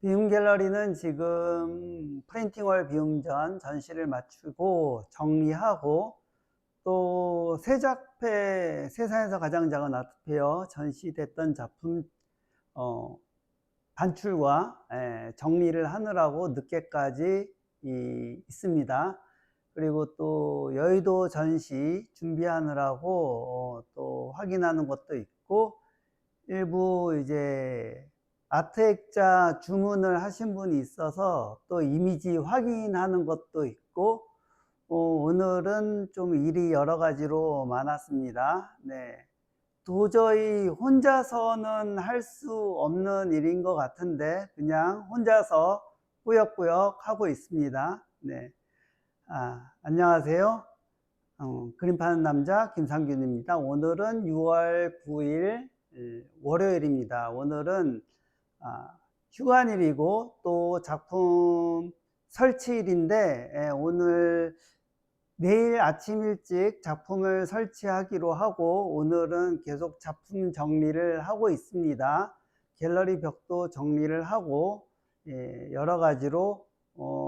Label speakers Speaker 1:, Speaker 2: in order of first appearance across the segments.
Speaker 1: 비움 갤러리는 지금 프린팅월 비움전 전시를 마치고 정리하고 또 세작패 세상에서 가장 작은 아트페어 전시됐던 작품 반출과 정리를 하느라고 늦게까지 있습니다. 그리고 또 여의도 전시 준비하느라고 또 확인하는 것도 있고, 일부 이제 아트 액자 주문을 하신 분이 있어서 또 이미지 확인하는 것도 있고, 오늘은 좀 일이 여러 가지로 많았습니다. 네. 도저히 혼자서는 할 수 없는 일인 것 같은데 그냥 혼자서 꾸역꾸역 하고 있습니다. 네. 안녕하세요. 그림 파는 남자 김상균입니다. 오늘은 6월 9일 월요일입니다. 오늘은 휴관일이고 또 작품 설치일인데, 오늘 내일 아침 일찍 작품을 설치하기로 하고 오늘은 계속 작품 정리를 하고 있습니다. 갤러리 벽도 정리를 하고 여러 가지로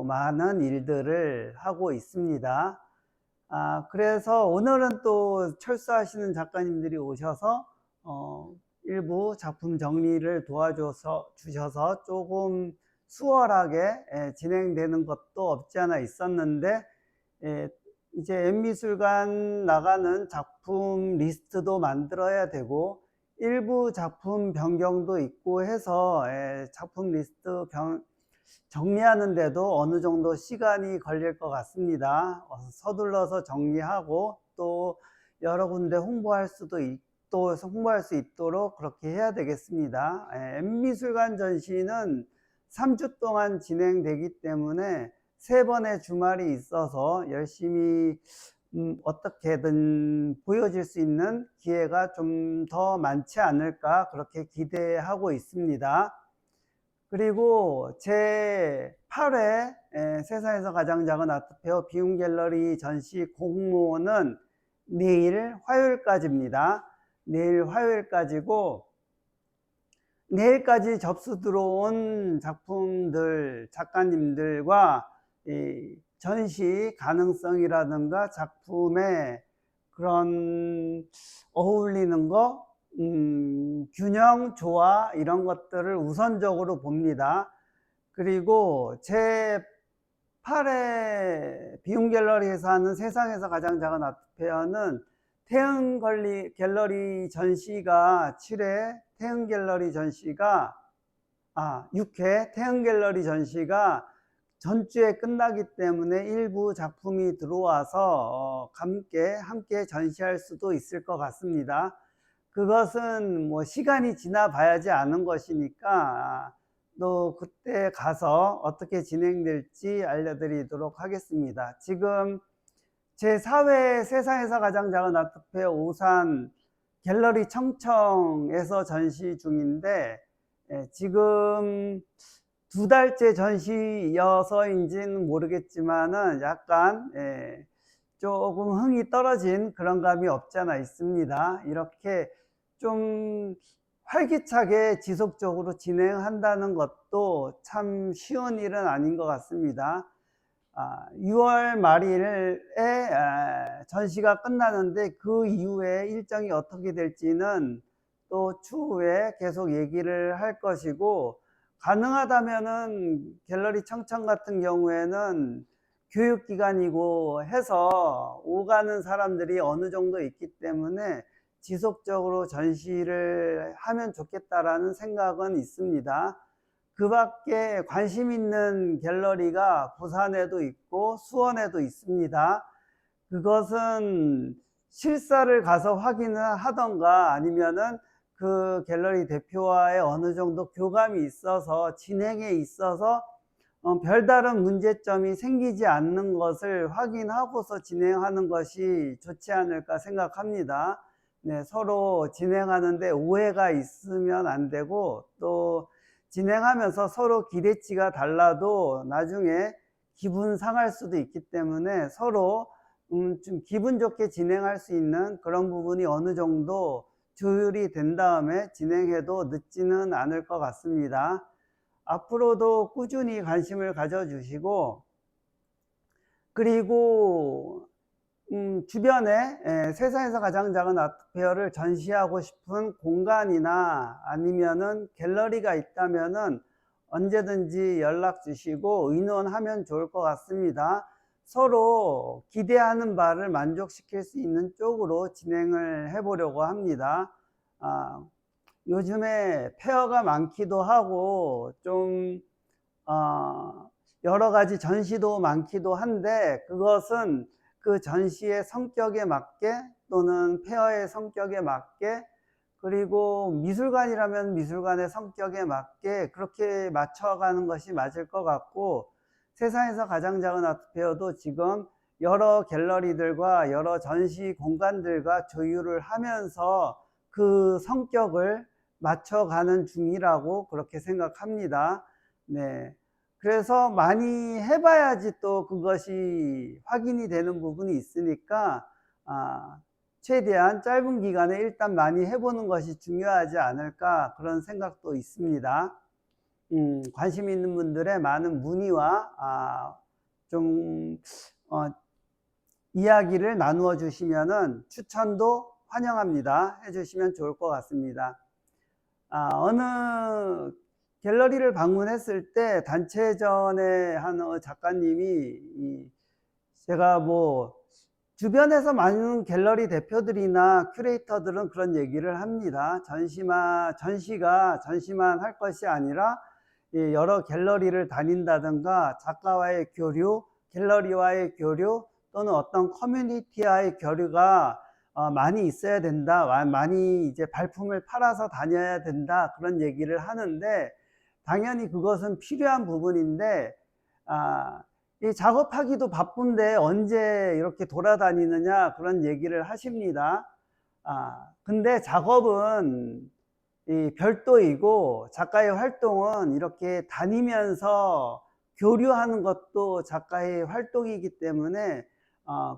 Speaker 1: 많은 일들을 하고 있습니다. 그래서 오늘은 또 철수하시는 작가님들이 오셔서 일부 작품 정리를 도와주셔서 조금 수월하게 진행되는 것도 없지 않아 있었는데, 이제 N미술관 나가는 작품 리스트도 만들어야 되고 일부 작품 변경도 있고 해서 작품 리스트 정리하는데도 어느 정도 시간이 걸릴 것 같습니다. 서둘러서 정리하고 또 여러 군데 홍보할 수 있도록 그렇게 해야 되겠습니다. N미술관 전시는 3주 동안 진행되기 때문에 3번의 주말이 있어서 열심히 어떻게든 보여질 수 있는 기회가 좀 더 많지 않을까 그렇게 기대하고 있습니다. 그리고 제 8회 세상에서 가장 작은 아트페어 비움 갤러리 전시 공모는 내일 화요일까지입니다. 내일 화요일까지고, 내일까지 접수 들어온 작품들, 작가님들과 이 전시 가능성이라든가 작품의 그런 어울리는 거, 균형, 조화 이런 것들을 우선적으로 봅니다. 그리고 제 8회 비움 갤러리에서 하는 세상에서 가장 작은 아트페어는 태흥 갤러리 전시가 7회, 태흥 갤러리 전시가 6회 태흥 갤러리 전시가 전주에 끝나기 때문에 일부 작품이 들어와서 함께 전시할 수도 있을 것 같습니다. 그것은 뭐 시간이 지나 봐야지 아는 것이니까 또 그때 가서 어떻게 진행될지 알려드리도록 하겠습니다. 지금 제4회 세상에서 가장 작은 아트페어 오산 갤러리 청청에서 전시 중인데, 지금 2달째 전시여서인지는 모르겠지만은 약간 조금 흥이 떨어진 그런 감이 없지 않아 있습니다. 이렇게 좀 활기차게 지속적으로 진행한다는 것도 참 쉬운 일은 아닌 것 같습니다. 6월 말일에 전시가 끝나는데 그 이후에 일정이 어떻게 될지는 또 추후에 계속 얘기를 할 것이고, 가능하다면은 갤러리 청청 같은 경우에는 교육기관이고 해서 오가는 사람들이 어느 정도 있기 때문에 지속적으로 전시를 하면 좋겠다라는 생각은 있습니다. 그 밖에 관심 있는 갤러리가 부산에도 있고 수원에도 있습니다. 그것은 실사를 가서 확인을 하던가 아니면은 그 갤러리 대표와의 어느 정도 교감이 있어서 진행에 있어서 별다른 문제점이 생기지 않는 것을 확인하고서 진행하는 것이 좋지 않을까 생각합니다. 네, 서로 진행하는데 오해가 있으면 안 되고, 또 진행하면서 서로 기대치가 달라도 나중에 기분 상할 수도 있기 때문에 서로 좀 기분 좋게 진행할 수 있는 그런 부분이 어느 정도 조율이 된 다음에 진행해도 늦지는 않을 것 같습니다. 앞으로도 꾸준히 관심을 가져주시고, 그리고 주변에 세상에서 가장 작은 아트페어를 전시하고 싶은 공간이나 아니면은 갤러리가 있다면은 언제든지 연락 주시고 의논하면 좋을 것 같습니다. 서로 기대하는 바를 만족시킬 수 있는 쪽으로 진행을 해 보려고 합니다. 요즘에 페어가 많기도 하고 좀 여러 가지 전시도 많기도 한데, 그것은 그 전시의 성격에 맞게 또는 페어의 성격에 맞게, 그리고 미술관이라면 미술관의 성격에 맞게 그렇게 맞춰가는 것이 맞을 것 같고, 세상에서 가장 작은 아트페어도 지금 여러 갤러리들과 여러 전시 공간들과 조율을 하면서 그 성격을 맞춰가는 중이라고 그렇게 생각합니다. 네. 그래서 많이 해봐야지 또 그것이 확인이 되는 부분이 있으니까, 최대한 짧은 기간에 일단 많이 해보는 것이 중요하지 않을까, 그런 생각도 있습니다. 관심 있는 분들의 많은 문의와 좀 이야기를 나누어 주시면은 추천도 환영합니다. 해주시면 좋을 것 같습니다. 어느 갤러리를 방문했을 때 단체전에 한 작가님이, 제가 뭐 주변에서 많은 갤러리 대표들이나 큐레이터들은 그런 얘기를 합니다. 전시가 전시만 할 것이 아니라 여러 갤러리를 다닌다든가 작가와의 교류, 갤러리와의 교류, 또는 어떤 커뮤니티와의 교류가 많이 있어야 된다, 많이 이제 발품을 팔아서 다녀야 된다, 그런 얘기를 하는데, 당연히 그것은 필요한 부분인데, 이 작업하기도 바쁜데 언제 이렇게 돌아다니느냐, 그런 얘기를 하십니다. 근데 작업은 이 별도이고, 작가의 활동은 이렇게 다니면서 교류하는 것도 작가의 활동이기 때문에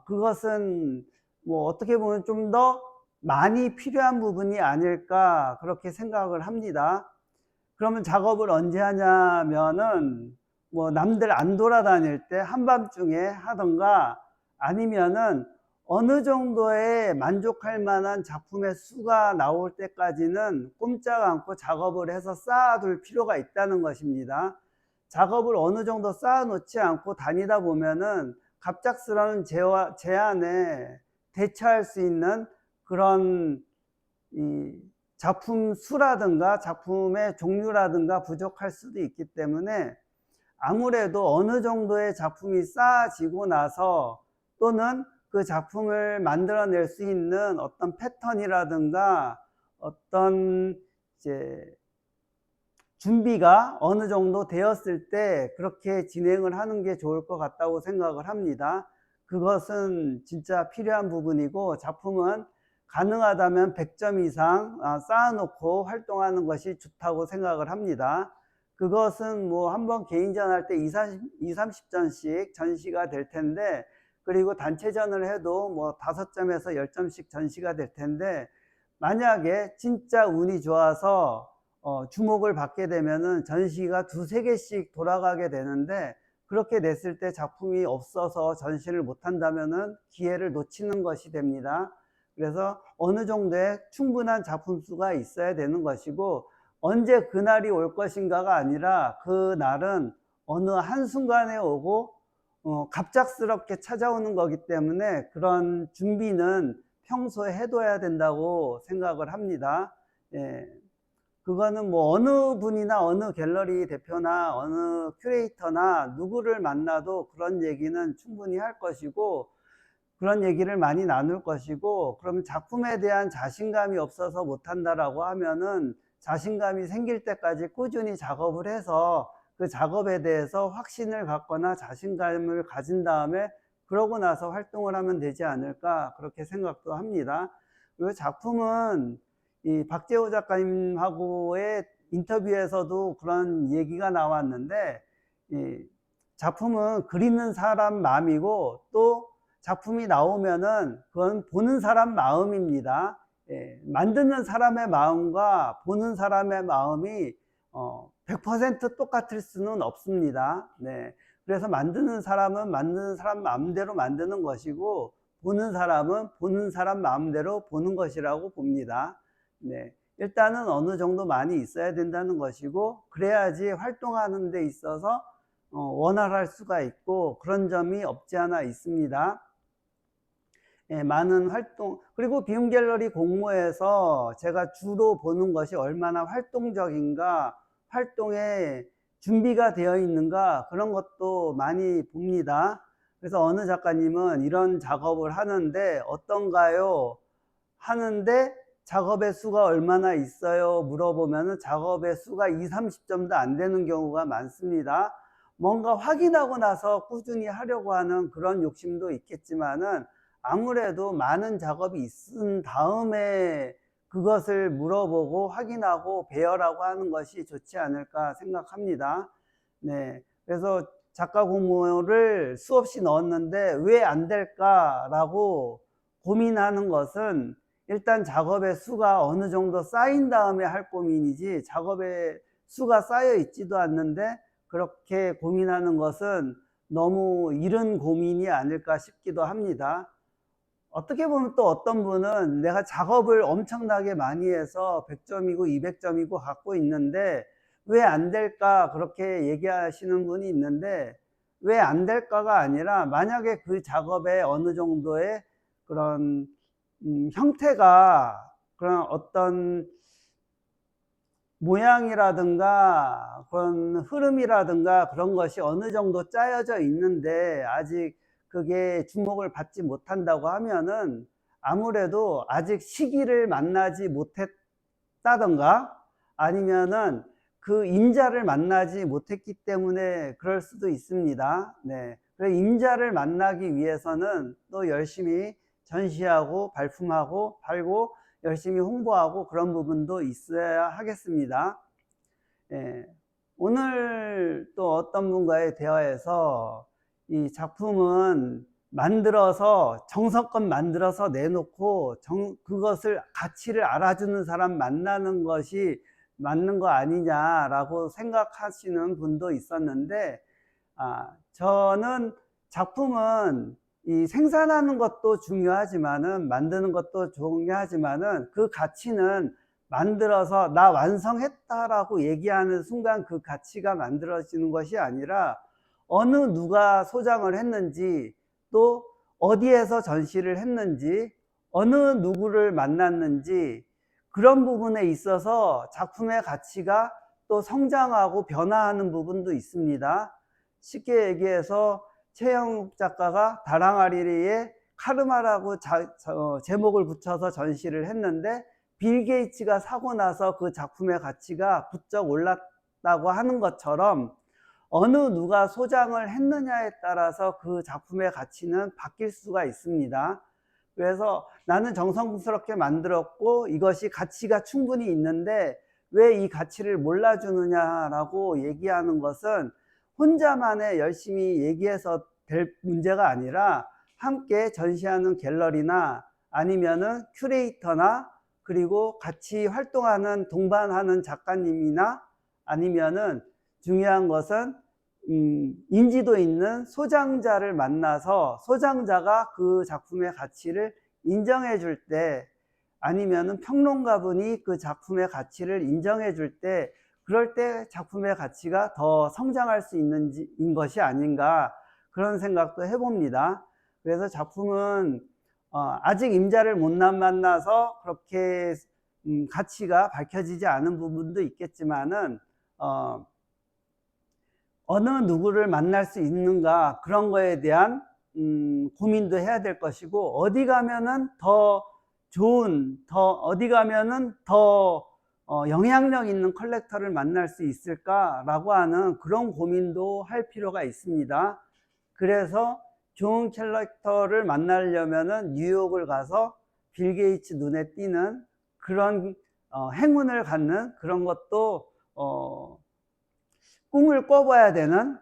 Speaker 1: 그것은 뭐 어떻게 보면 좀 더 많이 필요한 부분이 아닐까, 그렇게 생각을 합니다. 그러면 작업을 언제 하냐면은, 뭐 남들 안 돌아다닐 때 한밤중에 하던가, 아니면은 어느 정도의 만족할 만한 작품의 수가 나올 때까지는 꼼짝 않고 작업을 해서 쌓아둘 필요가 있다는 것입니다. 작업을 어느 정도 쌓아 놓지 않고 다니다 보면은 갑작스러운 제한에 대처할 수 있는 그런 이 작품 수라든가 작품의 종류라든가 부족할 수도 있기 때문에, 아무래도 어느 정도의 작품이 쌓아지고 나서, 또는 그 작품을 만들어낼 수 있는 어떤 패턴이라든가 어떤 이제 준비가 어느 정도 되었을 때 그렇게 진행을 하는 게 좋을 것 같다고 생각을 합니다. 그것은 진짜 필요한 부분이고, 작품은 가능하다면 100점 이상 쌓아놓고 활동하는 것이 좋다고 생각을 합니다. 그것은 뭐 한번 개인전 할 때 20-30점씩 전시가 될 텐데, 그리고 단체전을 해도 뭐 5점에서 10점씩 전시가 될 텐데, 만약에 진짜 운이 좋아서 주목을 받게 되면은 전시가 2-3개씩 돌아가게 되는데, 그렇게 냈을 때 작품이 없어서 전시를 못 한다면은 기회를 놓치는 것이 됩니다. 그래서 어느 정도의 충분한 작품 수가 있어야 되는 것이고, 언제 그날이 올 것인가가 아니라 그날은 어느 한순간에 오고 갑작스럽게 찾아오는 거기 때문에, 그런 준비는 평소에 해둬야 된다고 생각을 합니다. 예. 그거는 뭐 어느 분이나 어느 갤러리 대표나 어느 큐레이터나 누구를 만나도 그런 얘기는 충분히 할 것이고, 그런 얘기를 많이 나눌 것이고, 그럼 작품에 대한 자신감이 없어서 못한다라고 하면은 자신감이 생길 때까지 꾸준히 작업을 해서 그 작업에 대해서 확신을 갖거나 자신감을 가진 다음에 그러고 나서 활동을 하면 되지 않을까, 그렇게 생각도 합니다. 그리고 작품은 이 박재호 작가님하고의 인터뷰에서도 그런 얘기가 나왔는데, 이 작품은 그리는 사람 마음이고, 또 작품이 나오면은 그건 보는 사람 마음입니다. 만드는 사람의 마음과 보는 사람의 마음이 100% 똑같을 수는 없습니다. 네. 그래서 만드는 사람은 만드는 사람 마음대로 만드는 것이고, 보는 사람은 보는 사람 마음대로 보는 것이라고 봅니다. 네. 일단은 어느 정도 많이 있어야 된다는 것이고, 그래야지 활동하는 데 있어서 원활할 수가 있고, 그런 점이 없지 않아 있습니다. 예, 많은 활동, 그리고 비움 갤러리 공모에서 제가 주로 보는 것이 얼마나 활동적인가, 활동에 준비가 되어 있는가, 그런 것도 많이 봅니다. 그래서 어느 작가님은 이런 작업을 하는데 어떤가요? 하는데 작업의 수가 얼마나 있어요? 물어보면 작업의 수가 20, 30점도 안 되는 경우가 많습니다. 뭔가 확인하고 나서 꾸준히 하려고 하는 그런 욕심도 있겠지만은 아무래도 많은 작업이 있은 다음에 그것을 물어보고 확인하고 배열하고 하는 것이 좋지 않을까 생각합니다. 네. 그래서 작가 공모를 수없이 넣었는데 왜 안 될까라고 고민하는 것은 일단 작업의 수가 어느 정도 쌓인 다음에 할 고민이지, 작업의 수가 쌓여 있지도 않는데 그렇게 고민하는 것은 너무 이른 고민이 아닐까 싶기도 합니다. 어떻게 보면 또 어떤 분은 내가 작업을 엄청나게 많이 해서 100점이고 200점이고 갖고 있는데 왜 안 될까 그렇게 얘기하시는 분이 있는데, 왜 안 될까가 아니라 만약에 그 작업에 어느 정도의 그런 형태가, 그런 어떤 모양이라든가 그런 흐름이라든가 그런 것이 어느 정도 짜여져 있는데 아직 그게 주목을 받지 못한다고 하면은 아무래도 아직 시기를 만나지 못했다던가 아니면은 그 임자를 만나지 못했기 때문에 그럴 수도 있습니다. 네. 그래서 임자를 만나기 위해서는 또 열심히 전시하고 발품하고 팔고 열심히 홍보하고 그런 부분도 있어야 하겠습니다. 예, 오늘 또 어떤 분과의 대화에서 이 작품은 만들어서 정성껏 만들어서 내놓고 그것을 가치를 알아주는 사람 만나는 것이 맞는 거 아니냐라고 생각하시는 분도 있었는데, 저는 작품은 이 생산하는 것도 중요하지만은 만드는 것도 중요하지만은 그 가치는 만들어서 나 완성했다라고 얘기하는 순간 그 가치가 만들어지는 것이 아니라 어느 누가 소장을 했는지, 또 어디에서 전시를 했는지, 어느 누구를 만났는지, 그런 부분에 있어서 작품의 가치가 또 성장하고 변화하는 부분도 있습니다. 쉽게 얘기해서 최영욱 작가가 다랑아리에 카르마라고 제목을 붙여서 전시를 했는데 빌 게이츠가 사고 나서 그 작품의 가치가 부쩍 올랐다고 하는 것처럼 어느 누가 소장을 했느냐에 따라서 그 작품의 가치는 바뀔 수가 있습니다. 그래서 나는 정성스럽게 만들었고 이것이 가치가 충분히 있는데 왜 이 가치를 몰라주느냐라고 얘기하는 것은 혼자만의 열심히 얘기해서 될 문제가 아니라 함께 전시하는 갤러리나 아니면은 큐레이터나 그리고 같이 활동하는 동반하는 작가님이나 아니면은 중요한 것은 인지도 있는 소장자를 만나서 소장자가 그 작품의 가치를 인정해 줄 때, 아니면은 평론가분이 그 작품의 가치를 인정해 줄 때, 그럴 때 작품의 가치가 더 성장할 수 있는 것이 아닌가, 그런 생각도 해봅니다. 그래서 작품은 아직 임자를 못 만나서 그렇게 가치가 밝혀지지 않은 부분도 있겠지만은 어느 누구를 만날 수 있는가, 그런 거에 대한 고민도 해야 될 것이고, 어디 가면은 더 좋은, 어디 가면은 더 영향력 있는 컬렉터를 만날 수 있을까라고 하는 그런 고민도 할 필요가 있습니다. 그래서 좋은 컬렉터를 만나려면은 뉴욕을 가서 빌 게이츠 눈에 띄는 그런 행운을 갖는 그런 것도 꿈을 꿔봐야 되는,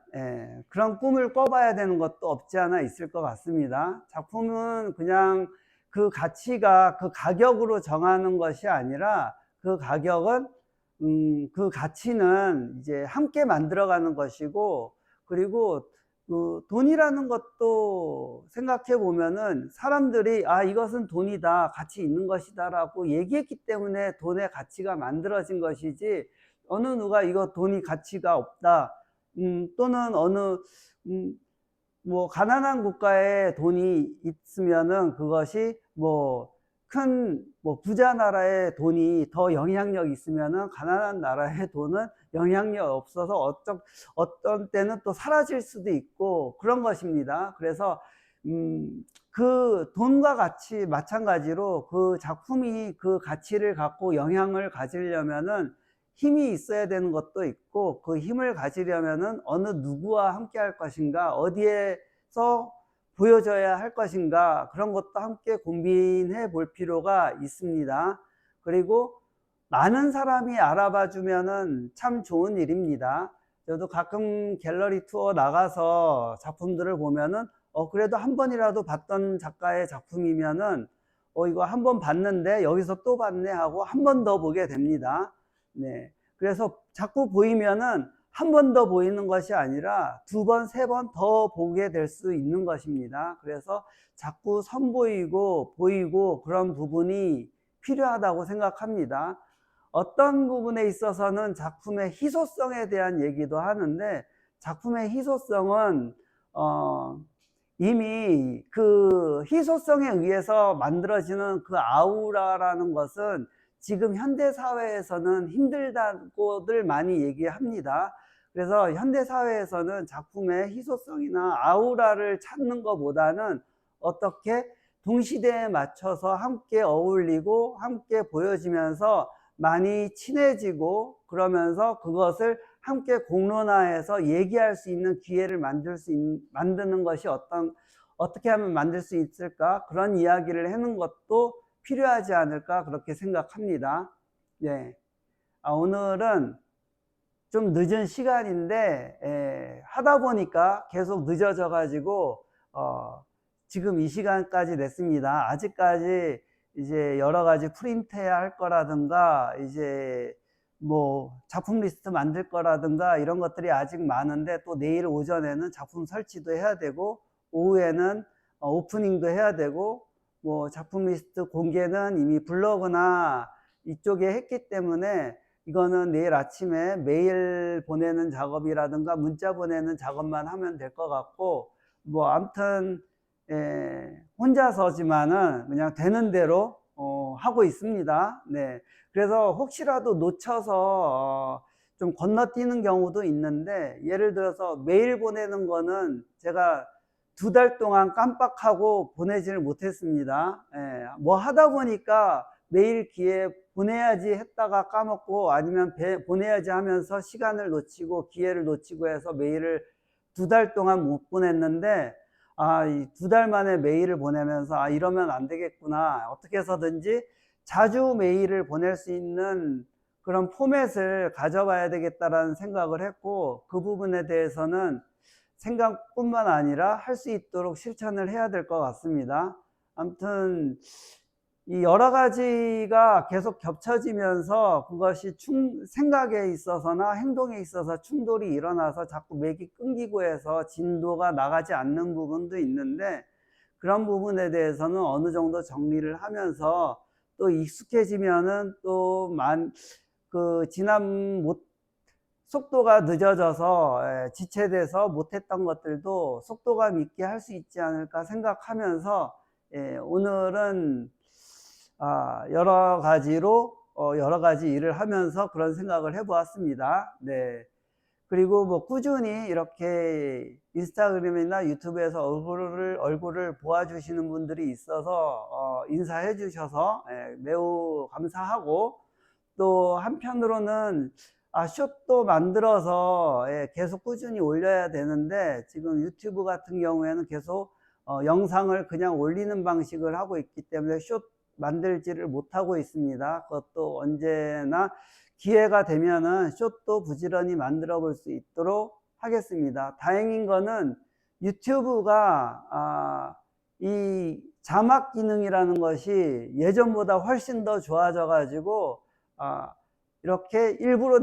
Speaker 1: 그런 꿈을 꿔봐야 되는 것도 없지 않아 있을 것 같습니다. 작품은 그냥 그 가치가 그 가격으로 정하는 것이 아니라 그 가격은 그 가치는 이제 함께 만들어가는 것이고, 그리고 그 돈이라는 것도 생각해 보면은 사람들이 아, 이것은 돈이다, 가치 있는 것이다라고 얘기했기 때문에 돈의 가치가 만들어진 것이지, 어느 누가 이거 돈이 가치가 없다, 또는 어느 뭐 가난한 국가에 돈이 있으면은 그것이 뭐 큰 뭐 부자 나라의 돈이 더 영향력 있으면은 가난한 나라의 돈은 영향력 없어서 어떤 때는 또 사라질 수도 있고 그런 것입니다. 그래서 그 돈과 같이 마찬가지로 그 작품이 그 가치를 갖고 영향을 가지려면은 힘이 있어야 되는 것도 있고, 그 힘을 가지려면은 어느 누구와 함께 할 것인가, 어디에서 보여줘야 할 것인가, 그런 것도 함께 고민해 볼 필요가 있습니다. 그리고 많은 사람이 알아봐 주면은 참 좋은 일입니다. 저도 가끔 갤러리 투어 나가서 작품들을 보면은 그래도 한 번이라도 봤던 작가의 작품이면은 이거 한 번 봤는데 여기서 또 봤네 하고 한 번 더 보게 됩니다. 네. 그래서 자꾸 보이면은 한 번 더 보이는 것이 아니라 두 번, 세 번 더 보게 될 수 있는 것입니다. 그래서 자꾸 선보이고 보이고 그런 부분이 필요하다고 생각합니다. 어떤 부분에 있어서는 작품의 희소성에 대한 얘기도 하는데, 작품의 희소성은 이미 그 희소성에 의해서 만들어지는 그 아우라라는 것은 지금 현대 사회에서는 힘들다고들 많이 얘기합니다. 그래서 현대 사회에서는 작품의 희소성이나 아우라를 찾는 것보다는 어떻게 동시대에 맞춰서 함께 어울리고 함께 보여지면서 많이 친해지고, 그러면서 그것을 함께 공론화해서 얘기할 수 있는 기회를 만드는 것이 어떻게 하면 만들 수 있을까, 그런 이야기를 하는 것도 필요하지 않을까, 그렇게 생각합니다. 네. 오늘은 좀 늦은 시간인데 하다 보니까 계속 늦어져 가지고 지금 이 시간까지 냈습니다. 아직까지 이제 여러 가지 프린트해야 할 거라든가, 이제 뭐 작품 리스트 만들 거라든가 이런 것들이 아직 많은데, 또 내일 오전에는 작품 설치도 해야 되고, 오후에는 오프닝도 해야 되고, 뭐 작품 리스트 공개는 이미 블로그나 이쪽에 했기 때문에 이거는 내일 아침에 메일 보내는 작업이라든가 문자 보내는 작업만 하면 될 것 같고, 뭐 아무튼 혼자서지만은 그냥 되는 대로 하고 있습니다. 네. 그래서 혹시라도 놓쳐서 좀 건너뛰는 경우도 있는데, 예를 들어서 메일 보내는 거는 제가 2달 동안 깜빡하고 보내지를 못했습니다. 뭐 하다 보니까 메일 기회 보내야지 했다가 까먹고, 아니면 보내야지 하면서 시간을 놓치고 기회를 놓치고 해서 메일을 2달 동안 못 보냈는데, 이 2달 만에 메일을 보내면서 이러면 안 되겠구나, 어떻게 해서든지 자주 메일을 보낼 수 있는 그런 포맷을 가져봐야 되겠다라는 생각을 했고, 그 부분에 대해서는 생각뿐만 아니라 할 수 있도록 실천을 해야 될 것 같습니다. 아무튼 이 여러 가지가 계속 겹쳐지면서 그것이 생각에 있어서나 행동에 있어서 충돌이 일어나서 자꾸 맥이 끊기고 해서 진도가 나가지 않는 부분도 있는데, 그런 부분에 대해서는 어느 정도 정리를 하면서 또 익숙해지면은 또 속도가 늦어져서 지체돼서 못했던 것들도 속도감 있게 할 수 있지 않을까 생각하면서, 오늘은 여러 가지 일을 하면서 그런 생각을 해보았습니다. 네. 그리고 뭐 꾸준히 이렇게 인스타그램이나 유튜브에서 얼굴을 보아주시는 분들이 있어서 인사해 주셔서 매우 감사하고, 또 한편으로는 숏도 만들어서 계속 꾸준히 올려야 되는데, 지금 유튜브 같은 경우에는 계속 영상을 그냥 올리는 방식을 하고 있기 때문에 숏 만들지를 못하고 있습니다. 그것도 언제나 기회가 되면은 숏도 부지런히 만들어 볼 수 있도록 하겠습니다. 다행인 거는 유튜브가 이 자막 기능이라는 것이 예전보다 훨씬 더 좋아져 가지고 이렇게 일부러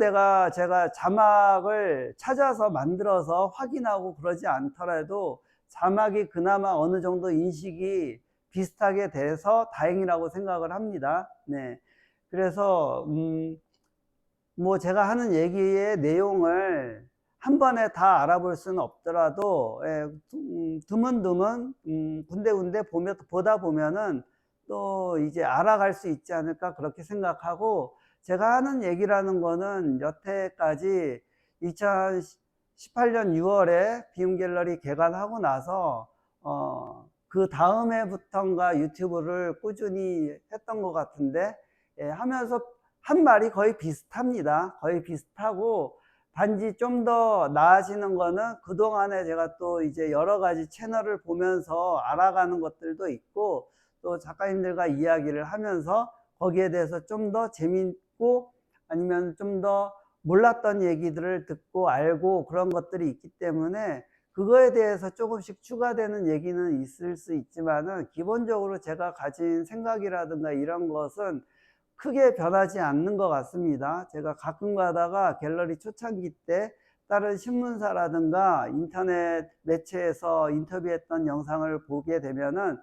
Speaker 1: 제가 자막을 찾아서 만들어서 확인하고 그러지 않더라도 자막이 그나마 어느 정도 인식이 비슷하게 돼서 다행이라고 생각을 합니다. 네. 그래서, 뭐 제가 하는 얘기의 내용을 한 번에 다 알아볼 수는 없더라도, 예, 드문드문, 군데군데 보다 보면은 또 이제 알아갈 수 있지 않을까 그렇게 생각하고, 제가 하는 얘기라는 거는 여태까지 2018년 6월에 비움 갤러리 개관하고 나서, 그 다음 해부터인가 유튜브를 꾸준히 했던 것 같은데, 예, 하면서 한 말이 거의 비슷합니다. 거의 비슷하고, 단지 좀 더 나아지는 거는 그동안에 제가 또 이제 여러 가지 채널을 보면서 알아가는 것들도 있고, 또 작가님들과 이야기를 하면서 거기에 대해서 좀 더 재밌고 아니면 좀 더 몰랐던 얘기들을 듣고 알고 그런 것들이 있기 때문에 그거에 대해서 조금씩 추가되는 얘기는 있을 수 있지만은 기본적으로 제가 가진 생각이라든가 이런 것은 크게 변하지 않는 것 같습니다. 제가 가끔 가다가 갤러리 초창기 때 다른 신문사라든가 인터넷 매체에서 인터뷰했던 영상을 보게 되면은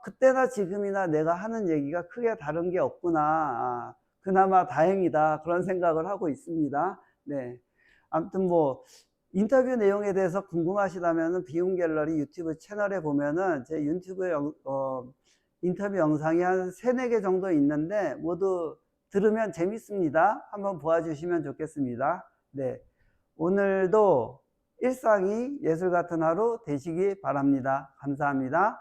Speaker 1: 그때나 지금이나 내가 하는 얘기가 크게 다른 게 없구나. 그나마 다행이다. 그런 생각을 하고 있습니다. 네. 아무튼 뭐 인터뷰 내용에 대해서 궁금하시다면은 비움 갤러리 유튜브 채널에 보면은 제 유튜브 인터뷰 영상이 한 3, 4개 정도 있는데 모두 들으면 재밌습니다. 한번 보아주시면 좋겠습니다. 네. 오늘도 일상이 예술 같은 하루 되시기 바랍니다. 감사합니다.